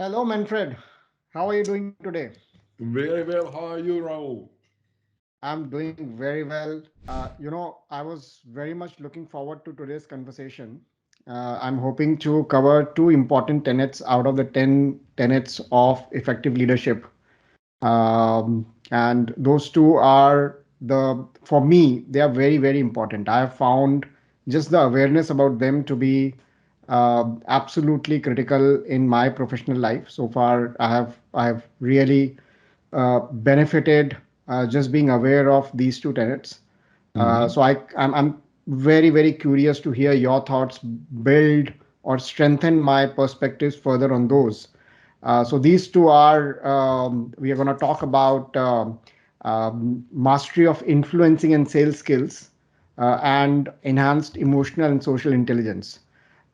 Hello, Manfred. How are you doing today? Very well. How are you, Rahul? I'm doing very well. I was very much looking forward to today's conversation. I'm hoping to cover two important tenets out of the 10 tenets of effective leadership. And those two are for me, they are very, very important. I have found just the awareness about them to be absolutely critical in my professional life. So far, I have really benefited just being aware of these two tenets. Mm-hmm. So I'm very, very curious to hear your thoughts, build or strengthen my perspectives further on those. So these two are, we are going to talk about mastery of influencing and sales skills and enhanced emotional and social intelligence.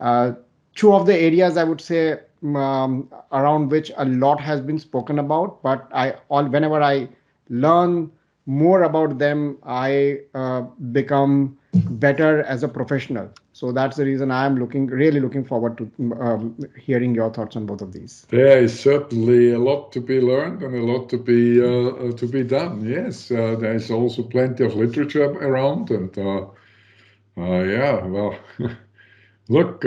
Uh, Two of the areas I would say around which a lot has been spoken about, but whenever I learn more about them, I become better as a professional. So that's the reason I am really looking forward to hearing your thoughts on both of these. There is certainly a lot to be learned and a lot to be done. Yes, there is also plenty of literature around, and yeah, well, look,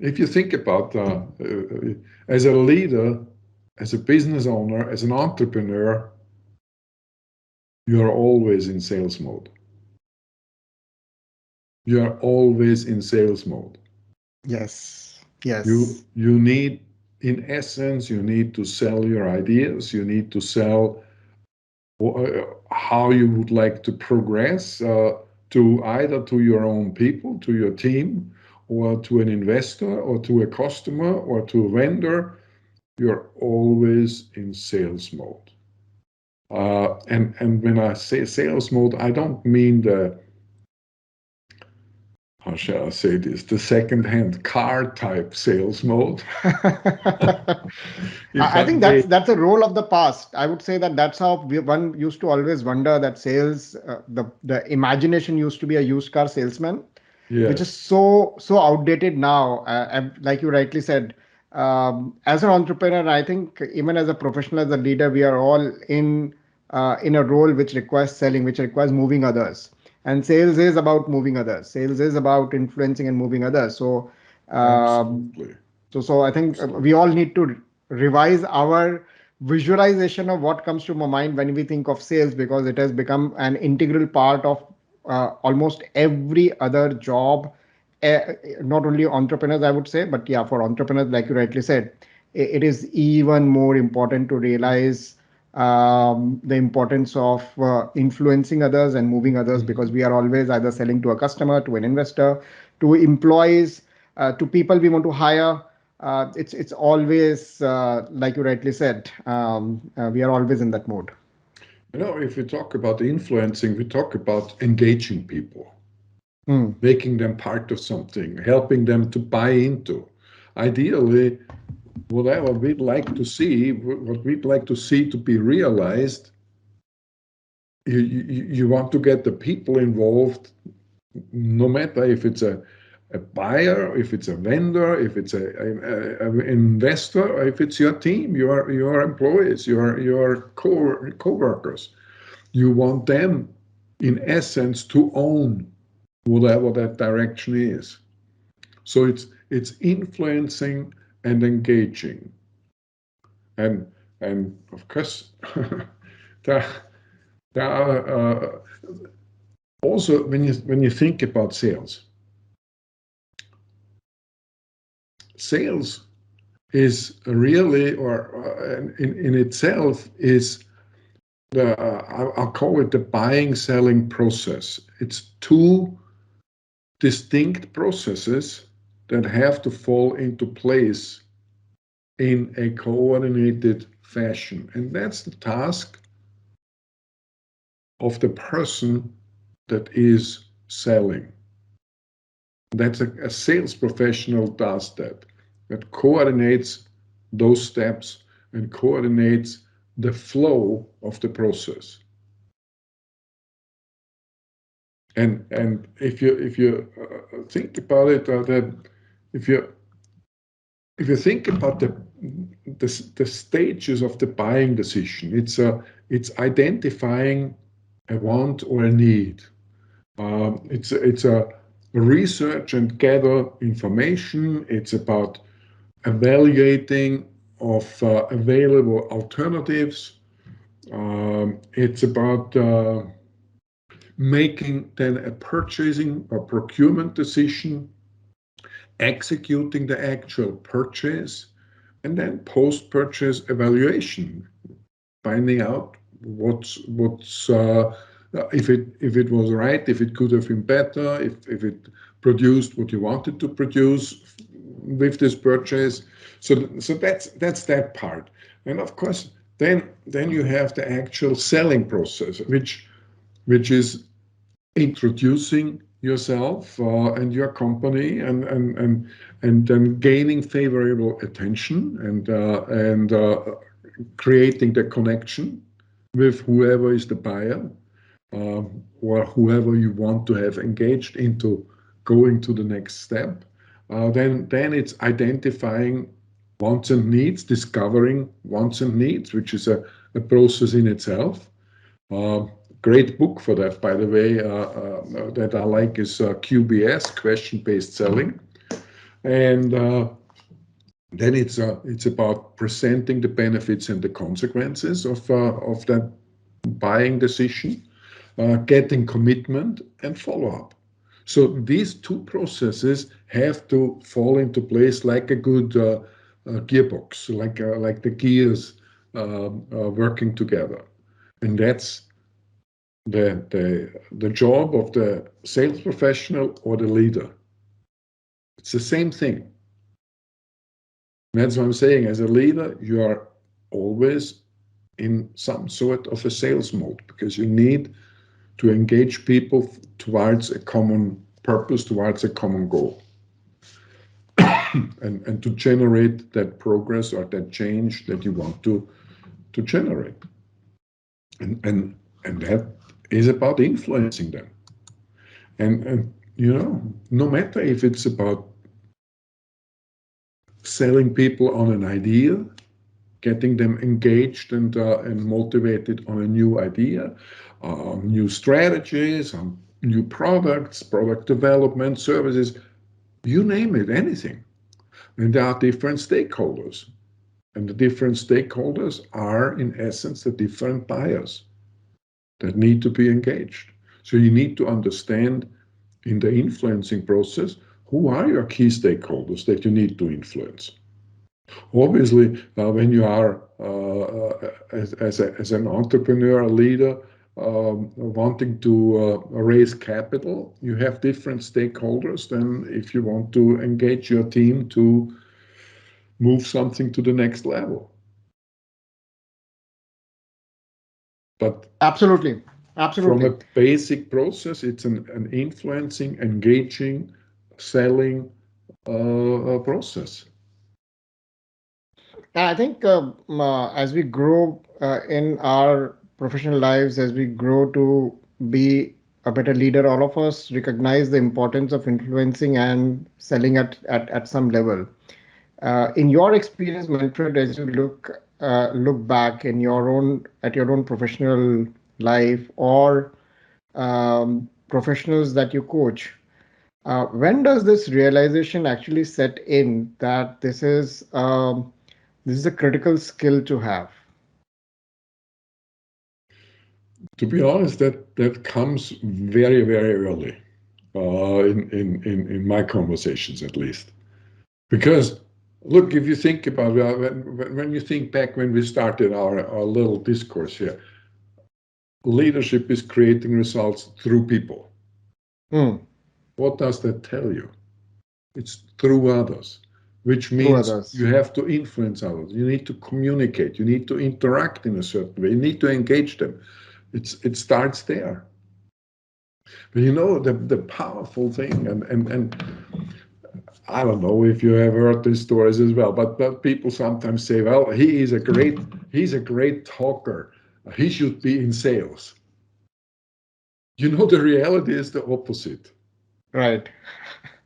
if you think about as a leader, as a business owner, as an entrepreneur, you are always in sales mode. You are always in sales mode. Yes, You yes. you need, in essence, you need to sell your ideas. You need to sell how you would like to progress to either to your own people, to your team, or to an investor, or to a customer, or to a vendor. You're always in sales mode. And when I say sales mode, I don't mean the, how shall I say this, the second-hand car type sales mode. I If I I think may, that's the role of the past. I would say that that's how one used to always wonder that sales, the imagination used to be a used car salesman, which is yes. so outdated now. And like you rightly said, as an entrepreneur, I think even as a professional, as a leader, we are all in a role which requires selling, which requires moving others. And sales is about moving others. Sales is about influencing and moving others. Um, Absolutely. so I think we Absolutely. all need to revise our visualization of what comes to my mind when we think of sales, because it has become an integral part of almost every other job. Not only entrepreneurs, I would say, but yeah, for entrepreneurs, like you rightly said, it is even more important to realize the importance of influencing others and moving others, because Mhm. we are always either selling to a customer, to an investor, to employees, to people we want to hire. It's always like you rightly said. We are always in that mode. If we talk about influencing, we talk about engaging people, Hmm. making them part of something, helping them to buy into. Ideally, whatever we'd like to see, what we'd like to see to be realized, you want to get the people involved, no matter if it's a buyer, if it's a vendor, if it's a investor, or if it's your team, your employees, your co-workers. You want them, in essence, to own whatever that direction is. So it's influencing and engaging, and of course there, there are also, when you think about sales is really, or in itself is the I'll call it the buying selling process. It's two distinct processes that have to fall into place in a coordinated fashion. And that's the task of the person that is selling. That's a sales professional does that coordinates those steps and coordinates the flow of the process. And if you think about it, that if you if you think about the stages of the buying decision, it's identifying a want or a need. It's a research and gather information. It's about evaluating of available alternatives. It's about making then a purchasing or procurement decision, executing the actual purchase, and then post-purchase evaluation, finding out what's if it was right, if it could have been better, if it produced what you wanted to produce with this purchase. So that's that part. And of course, then you have the actual selling process, which is introducing yourself and your company and then gaining favorable attention and creating the connection with whoever is the buyer or whoever you want to have engaged into going to the next step. Then it's identifying wants and needs, discovering wants and needs, which is a process in itself. Uh, Great book for that, by the way, that I like is QBS, question-based selling. And then it's about presenting the benefits and the consequences of that buying decision, getting commitment and follow-up. So these two processes have to fall into place like a good gearbox, like the gears working together. And that's the job of the sales professional or the leader. It's the same thing. And that's what I'm saying. As a leader, you are always in some sort of a sales mode because you need to engage people towards a common purpose, towards a common goal, and to generate that progress or that change that you want to generate. And that is about influencing them. And no matter if it's about selling people on an idea, getting them engaged and motivated on a new idea, new strategies, on new products, product development, services, you name it, anything. And there are different stakeholders. And the different stakeholders are, in essence, the different buyers that need to be engaged. So you need to understand in the influencing process, who are your key stakeholders that you need to influence? Obviously, when you are as an entrepreneur, a leader, wanting to raise capital, you have different stakeholders than if you want to engage your team to move something to the next level. But Absolutely. from a Absolutely. basic process, it's an influencing, engaging, selling process. And I think as we grow in our professional lives, as we grow to be a better leader, all of us recognize the importance of influencing and selling at some level. In your experience, Manfred, as you look back in your own professional life or professionals that you coach, when does this realization actually set in that this is a critical skill to have? To be honest, that comes very, very early in my conversations, at least. Because look, if you think about when you think back when we started our little discourse here, leadership is creating results through people. Hmm. What does that tell you? It's through others, which Through means others. you have to influence others. You need to communicate. You need to interact in a certain way. You need to engage them. It starts there. But the powerful thing, and I don't know if you have heard these stories as well, but people sometimes say, well, he's a great talker. He should be in sales. The reality is the opposite. Right.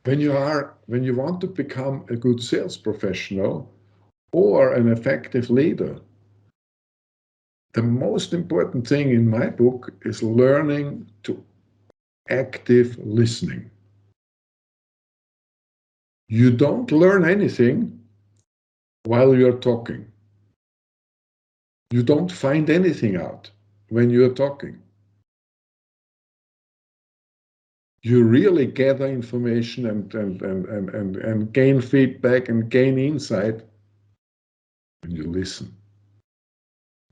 when you want to become a good sales professional or an effective leader, the most important thing in my book is learning to active listening. You don't learn anything while you're talking. You don't find anything out when you're talking. You really gather information and gain feedback and gain insight when you listen.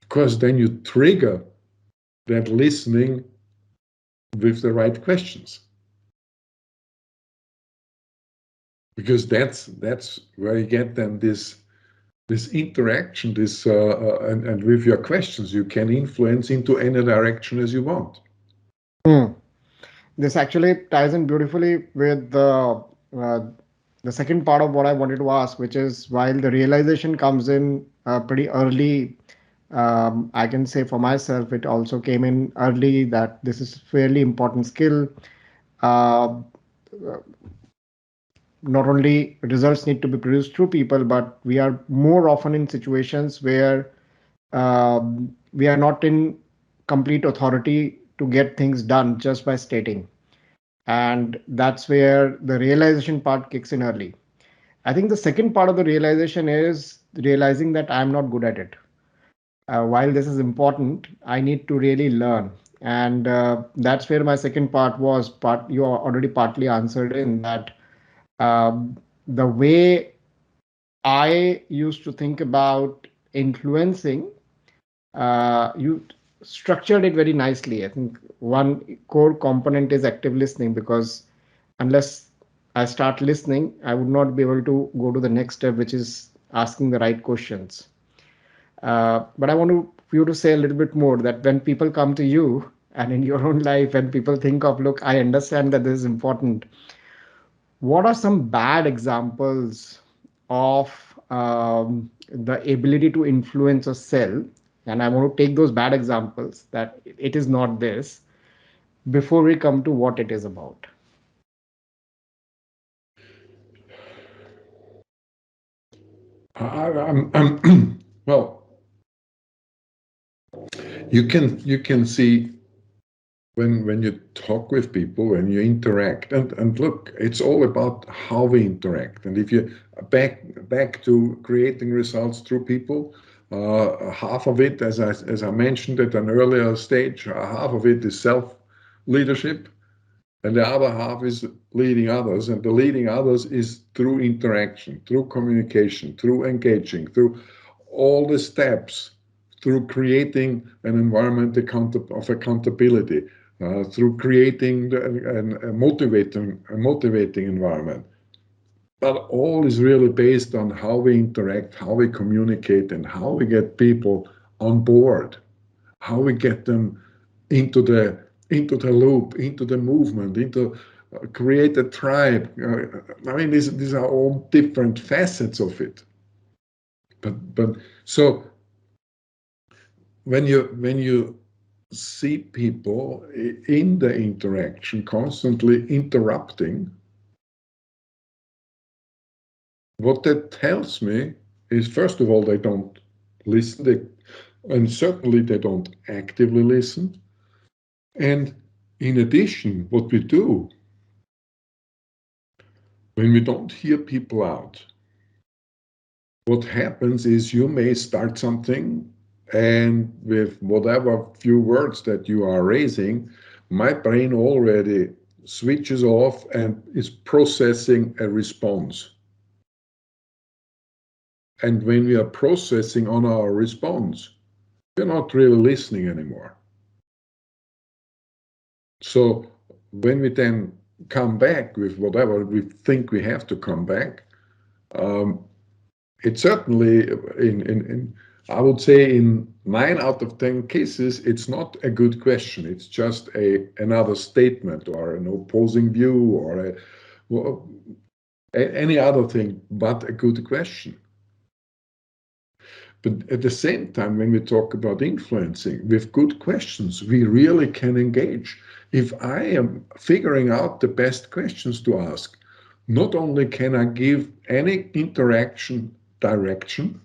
Because then you trigger that listening with the right questions. Because that's where you get then this interaction, and with your questions, you can influence into any direction as you want. Hmm. This actually ties in beautifully with uh, the second part of what I wanted to ask, which is while the realization comes in pretty early, I can say for myself, it also came in early that this is fairly important skill. Uh, Not only results need to be produced through people, but we are more often in situations where we are not in complete authority to get things done just by stating. And that's where the realization part kicks in early. I think the second part of the realization is realizing that I'm not good at it. While this is important, I need to really learn. And that's where my second part was part you already partly answered in that the way I used to think about influencing, you structured it very nicely. I think one core component is active listening because unless I start listening, I would not be able to go to the next step, which is asking the right questions. But I want you to say a little bit more that when people come to you and in your own life, when people think of, look, I understand that this is important. What are some bad examples of the ability to influence a cell? And I want to take those bad examples that it is not this before we come to what it is about. Well, you can see when you talk with people, when you interact, and look, it's all about how we interact. And if you back to creating results through people, half of it, as I mentioned at an earlier stage, half of it is self leadership, and the other half is leading others. And the leading others is through interaction, through communication, through engaging, through all the steps, through creating an environment of accountability, through creating a motivating environment. But all is really based on how we interact, how we communicate, and how we get people on board, how we get them into the loop, into the movement, into create a tribe. I mean, these are all different facets of it. But so when you see people in the interaction constantly interrupting, what that tells me is, first of all, they don't listen, and certainly they don't actively listen. And in addition, what we do when we don't hear people out, what happens is you may start something, and with whatever few words that you are raising, my brain already switches off and is processing a response. And when we are processing on our response, we're not really listening anymore. So when we then come back with whatever we think we have to come back, it certainly, I would say in 9 out of 10 cases, it's not a good question. It's just another statement or an opposing view or any other thing but a good question. But at the same time, when we talk about influencing with good questions, we really can engage. If I am figuring out the best questions to ask, not only can I give any interaction direction,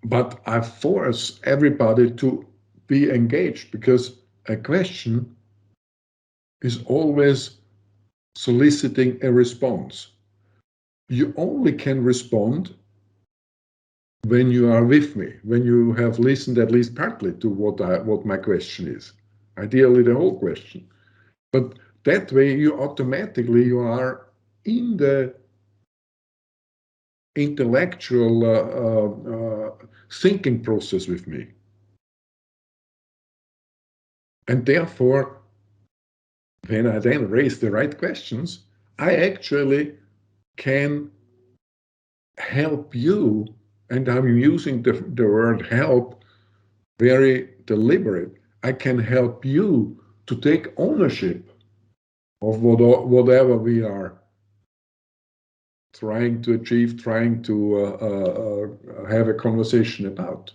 but I force everybody to be engaged, because a question is always soliciting a response. You only can respond when you are with me, when you have listened at least partly to what my question is, ideally the whole question. But that way you are in the intellectual thinking process with me. And therefore, when I then raise the right questions, I actually can help you, and I'm using the word help very deliberate. I can help you to take ownership of whatever we are trying to achieve, trying to have a conversation about.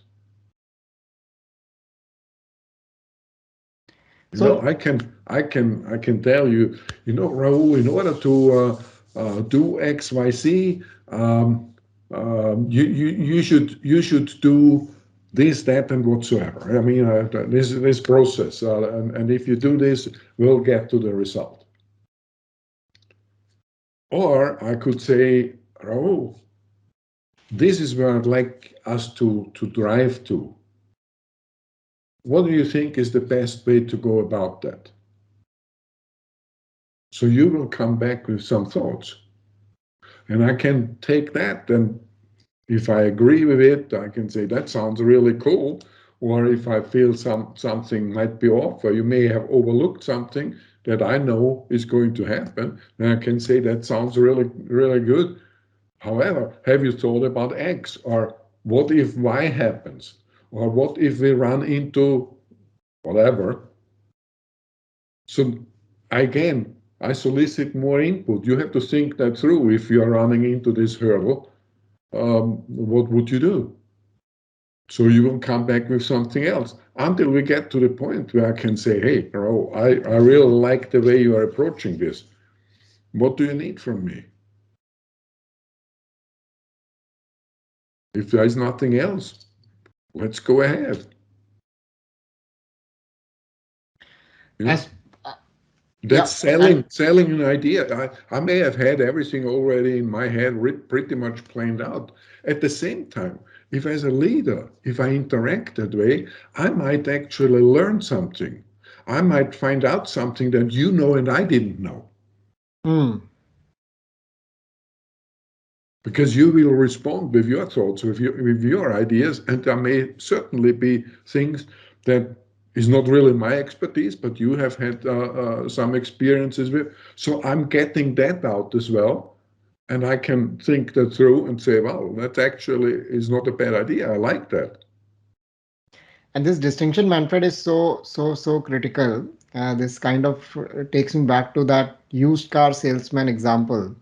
So I can tell you, Rahul, in order to do X, Y, Z, you should do this, that, and whatsoever. I mean, this process, and if you do this, we'll get to the result. Or I could say, Rahul, this is where I'd like us to drive to. What do you think is the best way to go about that? So you will come back with some thoughts. And I can take that, and if I agree with it, I can say that sounds really cool. Or if I feel something might be off, or you may have overlooked something that I know is going to happen, then I can say that sounds really, really good. However, have you thought about X? Or what if Y happens? Or what if we run into whatever? So again, I solicit more input. You have to think that through. If you are running into this hurdle, what would you do? So you will come back with something else until we get to the point where I can say, hey, bro, I really like the way you are approaching this. What do you need from me? If there is nothing else, let's go ahead. as That's yeah, and selling an idea. I may have had everything already in my head pretty much planned out. At the same time, if as a leader, if I interact that way, I might actually learn something. I might find out something that you know and I didn't know. mm, Because you will respond with your thoughts, with your ideas, and there may certainly be things that is not really my expertise, but you have had some experiences with. So I'm getting that out as well, and I can think that through and say, "Wow, that actually is not a bad idea. I like that." and this distinction, Manfred, is so critical. This kind of takes me back to that used car salesman example.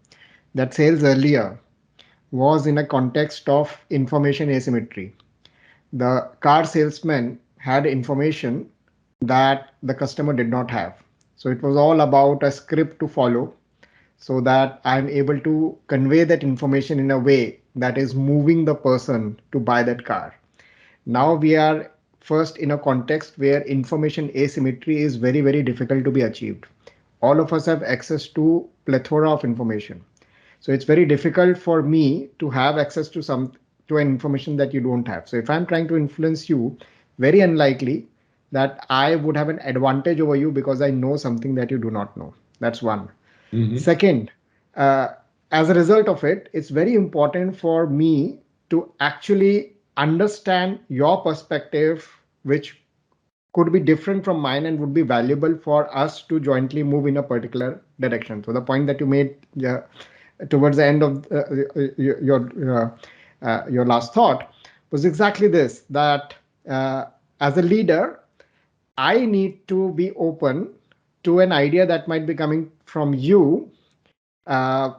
That sales earlier was in a context of information asymmetry. The car salesman had information that the customer did not have. So it was all about a script to follow so that I'm able to convey that information in a way that is moving the person to buy that car. Now we are first in a context where information asymmetry is very, very difficult to be achieved. All of us have access to plethora of information. So it's very difficult for me to have access to an information that you don't have. So if I'm trying to influence you, very unlikely that I would have an advantage over you because I know something that you do not know. That's one. Mm-hmm. Second, uh, as a result of it, it's very important for me to actually understand your perspective, which could be different from mine and would be valuable for us to jointly move in a particular direction. So the point that you made, yeah, towards the end of your last thought was exactly this, that as a leader I need to be open to an idea that might be coming from you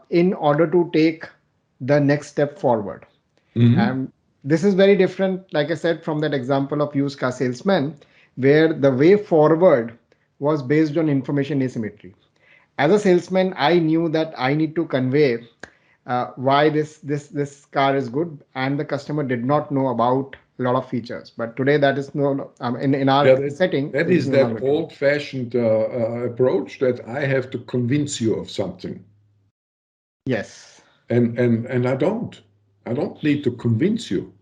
in order to take the next step forward. Mm-hmm. And this is very different, like I said, from that example of used car salesman, where the way forward was based on information asymmetry. as a salesman, I knew that I need to convey why this car is good, and the customer did not know about a lot of features. But today, that is in Yeah, our setting, that it is is no that longer true. old-fashioned approach that I have to convince you of something, Yes, and I don't need to convince you.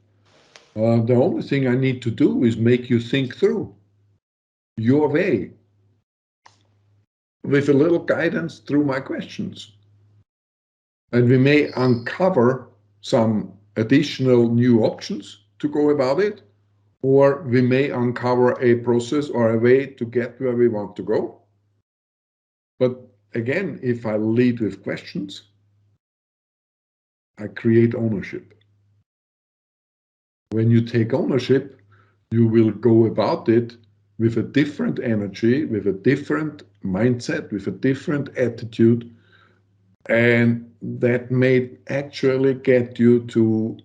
The only thing I need to do is make you think through your way with a little guidance through my questions. And we may uncover some additional new options to go about it, or we may uncover a process or a way to get where we want to go. But again, if I lead with questions, I create ownership. When you take ownership, you will go about it with a different energy, with a different mindset, with a different attitude, and that may actually get you to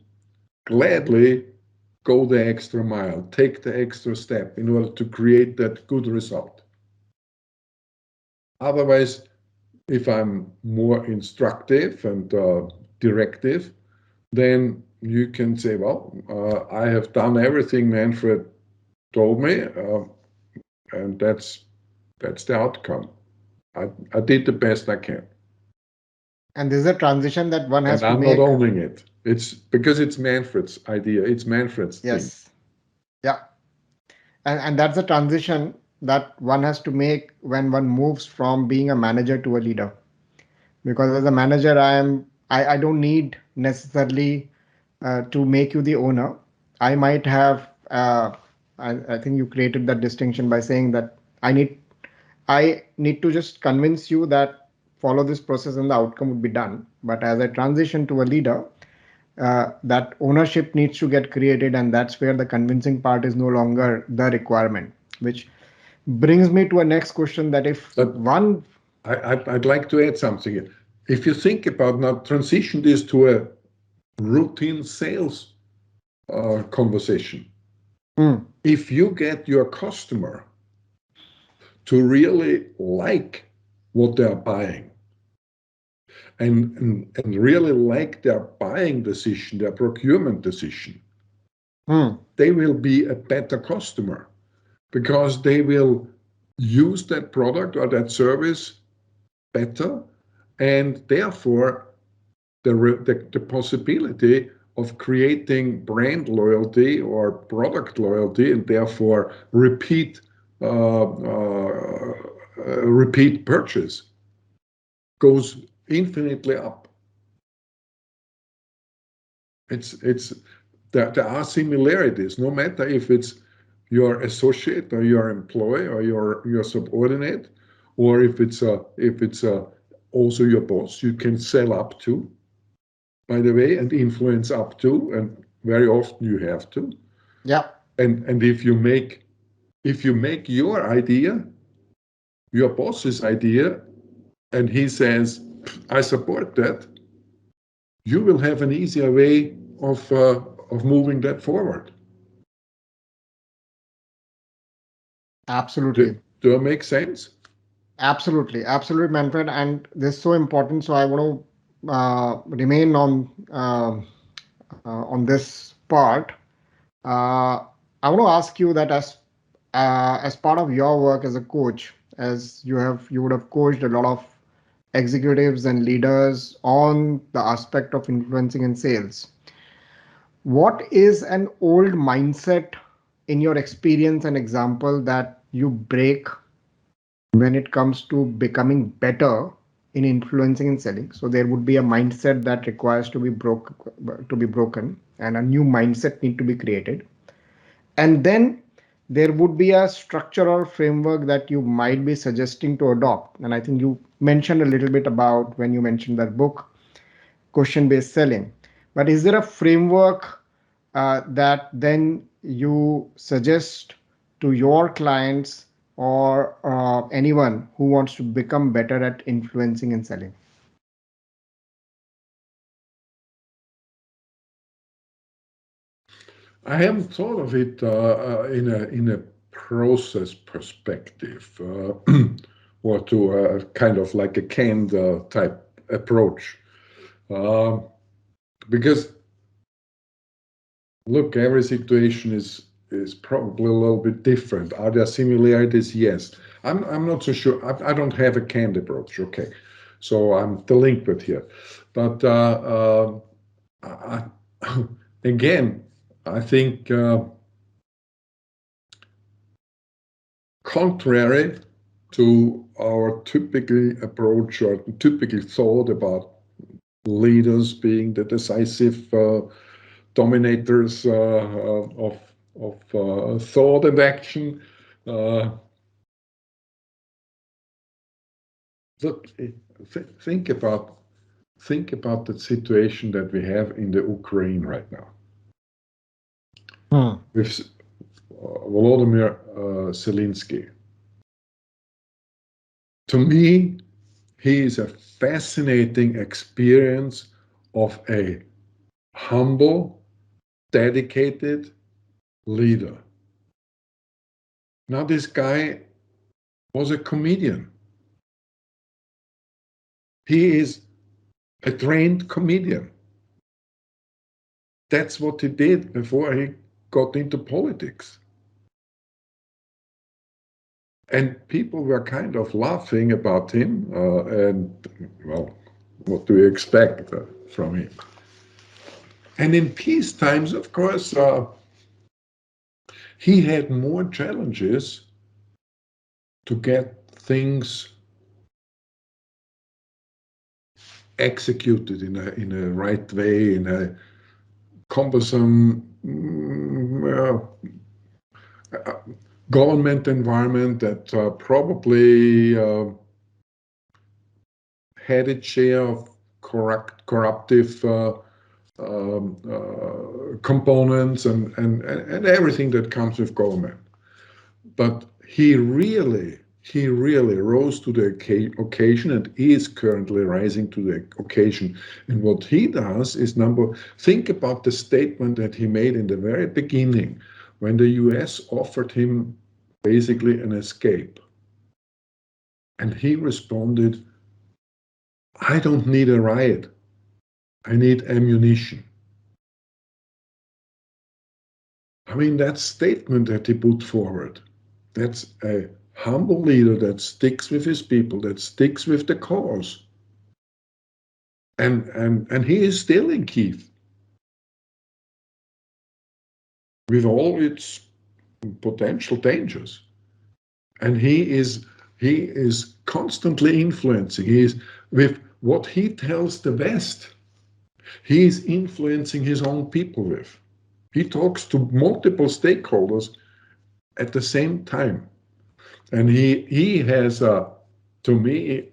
gladly go the extra mile, take the extra step in order to create that good result. Otherwise, if I'm more instructive and directive, then you can say, well, I have done everything Manfred told me, and that's the outcome. I did the best I can, and this is a transition that one and has to I'm not make. owning it. It's because it's Manfred's idea. It's Manfred's thing. Yes, yeah, and that's a transition that one has to make when one moves from being a manager to a leader. Because as a manager, I don't need necessarily to make you the owner. I might have I think you created that distinction by saying that I need to just convince you that follow this process and the outcome would be done. But as I transition to a leader, that ownership needs to get created, and that's where the convincing part is no longer the requirement. Which brings me to a next question: that if But one. I'd like to add something here. If you think about now, transition this to a routine sales conversation. Hmm, If you get your customer to really like what they're buying and really like their buying decision, their procurement decision, hmm, they will be a better customer because they will use that product or that service better, and therefore the possibility of creating brand loyalty or product loyalty and therefore repeat purchase goes infinitely up. It's there are similarities, no matter if it's your associate or your employee or your subordinate, or if it's also your boss. You can sell up to, by the way, and influence up to, and very often you have to. yeah. And if you make your idea your boss's idea, and he says, I support that, you will have an easier way of moving that forward. Do, Absolutely. do it make sense? Absolutely. Absolutely, Manfred. And this is so important. So I want to remain on this part. I want to ask you that as part of your work as a coach, as you would have coached a lot of executives and leaders on the aspect of influencing in sales. What is an old mindset in your experience and example that you break when it comes to becoming better in influencing and selling? So there would be a mindset that requires to be broken, and a new mindset need to be created. And then there would be a structure or framework that you might be suggesting to adopt. And I think you mentioned a little bit about when you mentioned that book, question based selling. But is there a framework that then you suggest to your clients or anyone who wants to become better at influencing and selling? I haven't thought of it in a process perspective. or to a kind of like a canned type approach. Because look, every situation is probably a little bit different. Are there similarities? Yes. I'm not so sure. I don't have a canned approach. Okay, so I'm delinquent here, but I, again, I think contrary to our typical approach or typical thought about leaders being the decisive dominators of thought and action. Uh, Look, think about the situation that we have in the Ukraine right now with Volodymyr Zelensky. To me, he is a fascinating experience of a humble, dedicated leader. Now, this guy was a comedian. He is a trained comedian. That's what he did before he got into politics. And people were kind of laughing about him, and well, what do you expect from him? And in peace times, of course, he had more challenges to get things executed in a right way, in a cumbersome government environment that probably had its share of corruptive components and everything that comes with government. But he really rose to the occasion and is currently rising to the occasion. And what he does is think about the statement that he made in the very beginning when the US offered him basically an escape. And he responded, I don't need a riot. I need ammunition. I mean, that statement that he put forward, that's a humble leader that sticks with his people, that sticks with the cause. And he is still in Kiev with all its potential dangers. And he is constantly influencing. He is with what he tells the West, he is influencing his own people with. He talks to multiple stakeholders at the same time. And he has, to me,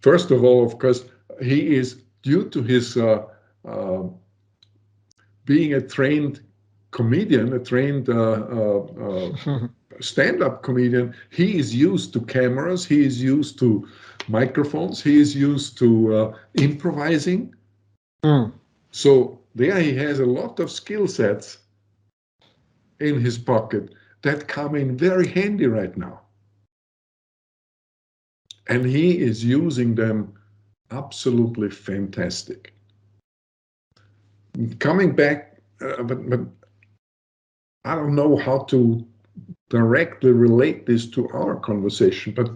first of all, of course, he is, due to his being a trained comedian, a trained stand-up comedian, he is used to cameras, he is used to microphones, he is used to improvising. So there he has a lot of skill sets in his pocket that come in very handy right now. And he is using them absolutely fantastic. Coming back, but I don't know how to directly relate this to our conversation, but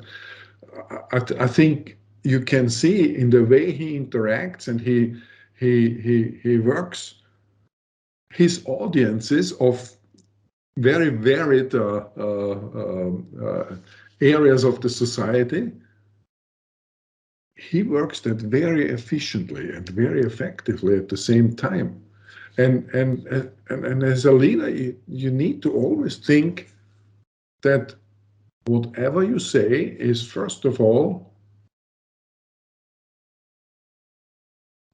I think you can see in the way he interacts and he works his audiences of very varied areas of the society. He works that very efficiently and very effectively at the same time. And as a leader, you need to always think that whatever you say is, first of all,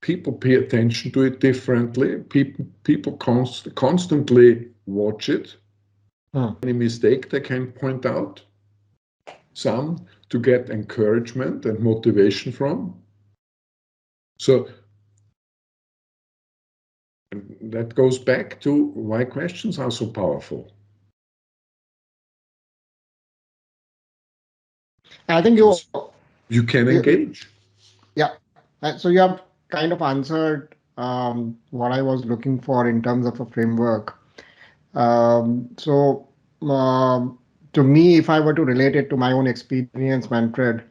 people pay attention to it differently. People constantly watch it. Any mistake they can point out, some to get encouragement and motivation from. So that goes back to why questions are so powerful. I think because you can you engage. yeah. So you have kind of answered what I was looking for in terms of a framework. So to me, if I were to relate it to my own experience, Manfred,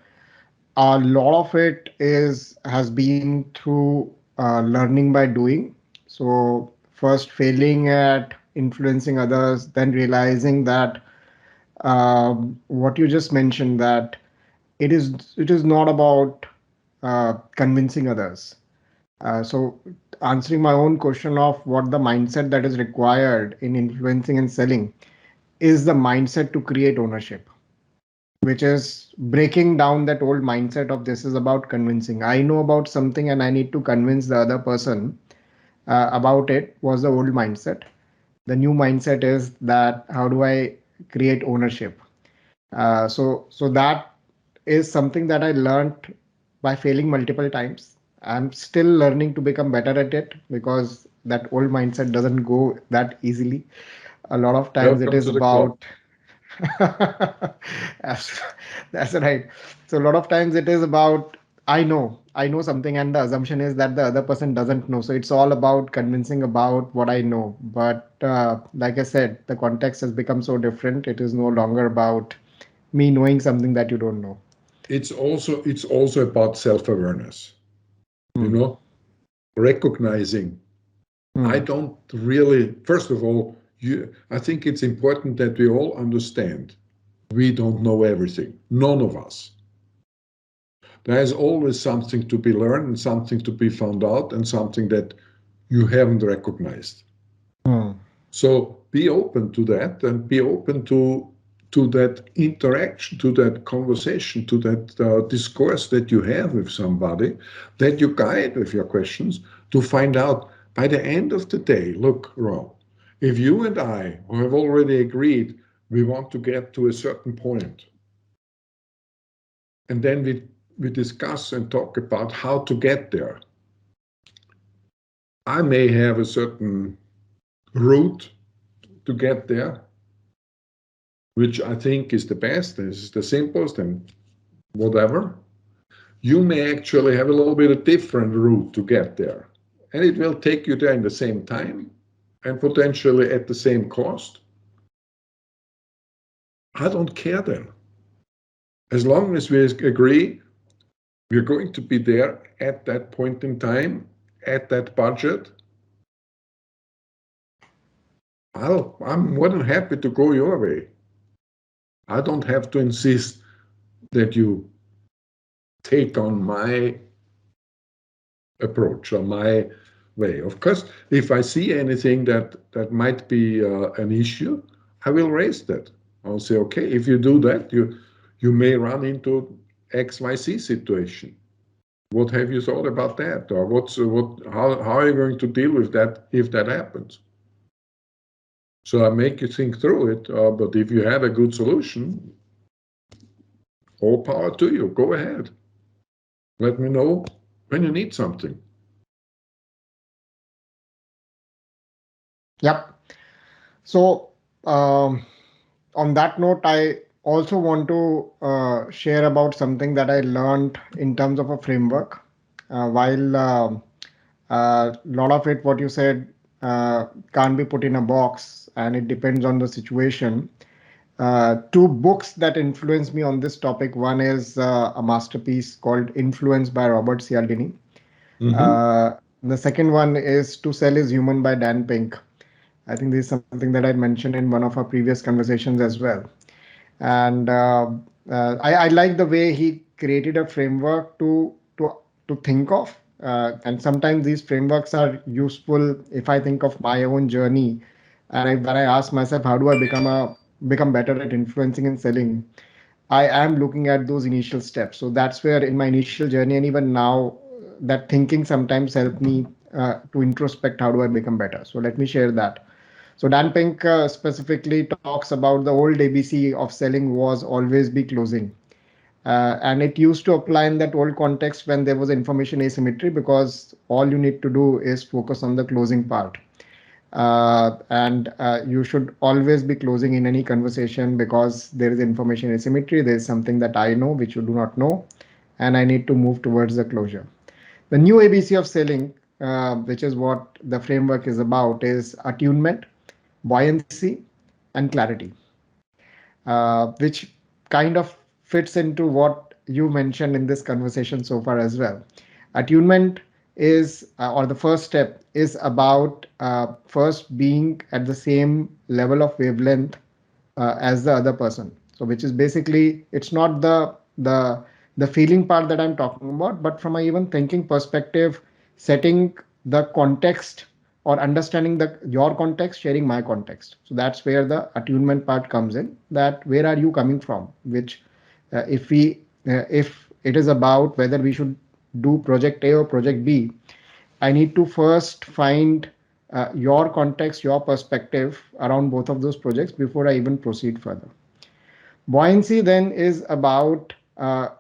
a lot of it is has been through learning by doing. So first failing at influencing others, then realizing that what you just mentioned, that it is not about convincing others. So answering my own question of what the mindset that is required in influencing and selling is the mindset to create ownership, which is breaking down that old mindset of this is about convincing. I know about something and I need to convince the other person about it was the old mindset. The new mindset is that how do I create ownership? So that is something that I learned by failing multiple times. I'm still learning to become better at it because that old mindset doesn't go that easily. A lot of times it Welcome is to the club. about that's, that's right. So a lot of times it is about I know something, and the assumption is that the other person doesn't know. So it's all about convincing about what I know. But like I said, the context has become so different. It is no longer about me knowing something that you don't know. It's also about self-awareness. You Hmm. know, recognizing I Hmm. don't really. First of all, I think it's important that we all understand we don't know everything. None of us. There is always something to be learned and something to be found out and something that you haven't recognized. Hmm. So be open to that and be open to that interaction, to that conversation, to that discourse that you have with somebody, that you guide with your questions to find out by the end of the day. Look, Ron, if you and I have already agreed we want to get to a certain point, and then we discuss and talk about how to get there. I may have a certain route to get there, which I think is the best, is the simplest, and whatever. You may actually have a little bit of different route to get there, and it will take you there in the same time and potentially at the same cost. I don't care then. As long as we agree we're going to be there at that point in time, at that budget, I'm more than happy to go your way. I don't have to insist that you take on my approach or my way. Of course, if I see anything that might be an issue, I will raise that. I'll say, okay, if you do that, you may run into XYZ situation. What have you thought about that? Or how are you going to deal with that if that happens? So I make you think through it. But if you have a good solution, all power to you. Go ahead. Let me know when you need something. Yep. So on that note, I also want to share about something that I learned in terms of a framework. While a lot of it, what you said, can't be put in a box, and it depends on the situation. Two books that influenced me on this topic. One is a masterpiece called Influence by Robert Cialdini. Mm-hmm. Uh, the second one is To Sell is Human by Dan Pink. I think this is something that I mentioned in one of our previous conversations as well. And I like the way he created a framework to think of. And sometimes these frameworks are useful if I think of my own journey, and when I ask myself how do I become better at influencing and selling, I am looking at those initial steps. So that's where in my initial journey and even now, that thinking sometimes help me to introspect how do I become better. So let me share that. So Dan Pink specifically talks about the old ABC of selling was always be closing. And it used to apply in that old context when there was information asymmetry, because all you need to do is focus on the closing part. and you should always be closing in any conversation because there is information asymmetry. There is something that I know which you do not know, and I need to move towards the closure. The new ABC of selling, which is what the framework is about, is attunement, buoyancy, and clarity, which kind of fits into what you mentioned in this conversation so far as well. Attunement is, or the first step is about first being at the same level of wavelength as the other person. So, which is basically, it's not the feeling part that I'm talking about, but from a even thinking perspective, setting the context or understanding the your context, sharing my context. So that's where the attunement part comes in. That where are you coming from? Which, if it is about whether we should do project A or project B, I need to first find your context, your perspective around both of those projects before I even proceed further. Buoyancy then is about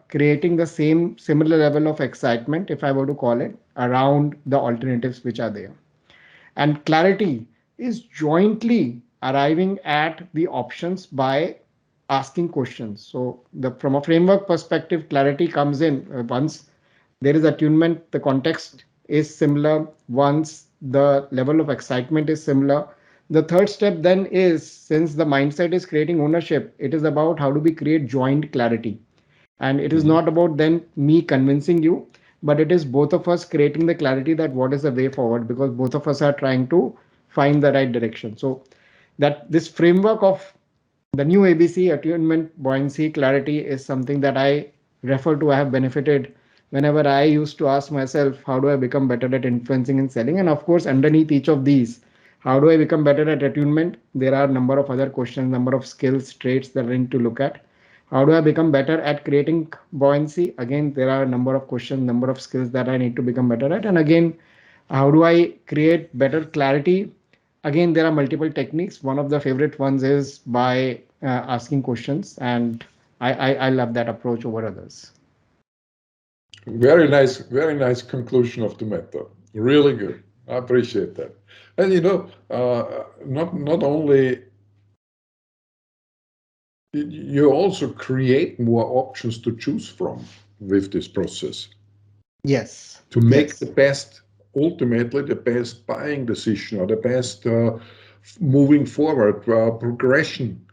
creating the same similar level of excitement, if I were to call it, around the alternatives which are there. And clarity is jointly arriving at the options by asking questions. So from a framework perspective, clarity comes in once there is attunement, the context is similar, once the level of excitement is similar. The third step then is, since the mindset is creating ownership, it is about how do we create joint clarity. And it is Mhm. not about then me convincing you, but it is both of us creating the clarity that what is the way forward, because both of us are trying to find the right direction. So that this framework of the new ABC, attunement, buoyancy, clarity, is something that I refer to. I have benefited whenever I used to ask myself, how do I become better at influencing and selling? And of course, underneath each of these, how do I become better at attunement? There are a number of other questions, number of skills, traits that I need to look at. How do I become better at creating buoyancy? Again, there are a number of questions, number of skills that I need to become better at. And again, how do I create better clarity? Again, there are multiple techniques. One of the favorite ones is by asking questions, and I love that approach over others. Very nice conclusion of the matter. Really good. I appreciate that. And not only you also create more options to choose from with this process Yes, to make the yes, best, ultimately the best buying decision or the best moving forward progression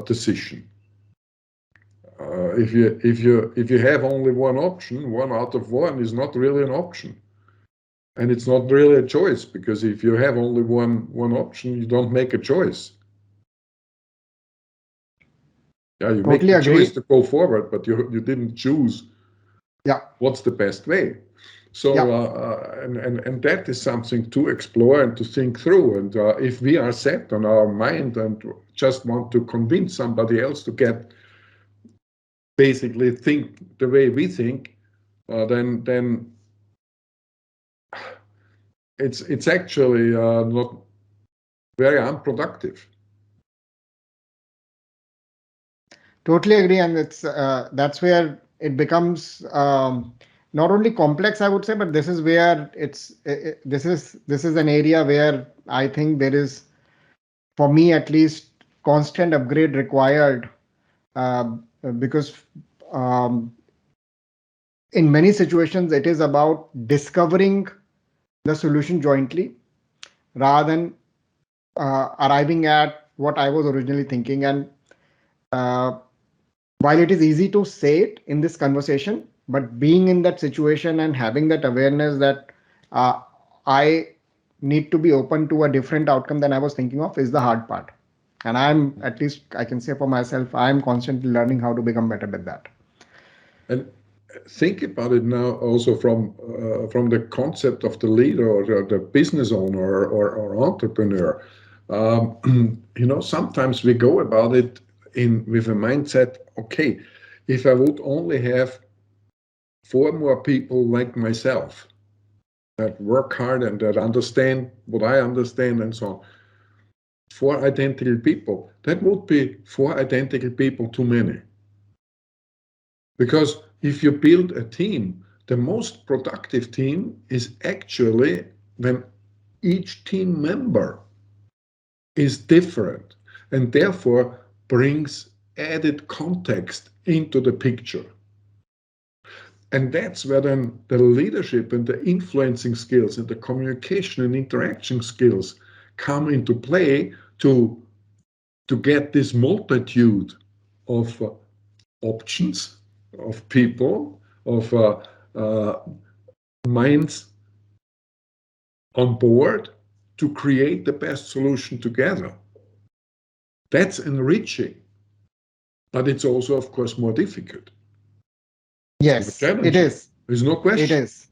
decision. If you have only one option, one out of one is not really an option, and it's not really a choice, because if you have only one option, you don't make a choice. Yeah, you make totally the choice agree. to go forward, but you didn't choose Yeah, what's the best way. yeah, So and that is something to explore and to think through. And if we are set on our mind and just want to convince somebody else to get basically think the way we think, then it's actually not very unproductive. totally agree. And it's that's where it becomes not only complex, I would say, but this is where this is an area where I think there is, for me at least, constant upgrade required, uh, because um, in many situations it is about discovering the solution jointly rather than arriving at what I was originally thinking. And uh, while it is easy to say it in this conversation, but being in that situation and having that awareness that uh, I need to be open to a different outcome than I was thinking of is the hard part. And I'm, at least I can say for myself, I'm constantly learning how to become better at that. And think about it now also from the concept of the leader or the business owner or entrepreneur. Sometimes we go about it in with a mindset. Okay, if I would only have four more people like myself that work hard and that understand what I understand and so on, four identical people, that would be four identical people too many. Because if you build a team, the most productive team is actually when each team member is different and therefore brings added context into the picture. And that's where then the leadership and the influencing skills and the communication and interaction skills come into play to get this multitude of options, of people, of minds on board to create the best solution together. That's enriching, but it's also, of course, more difficult. It's more Yes, it challenging. is. There's no It question. is.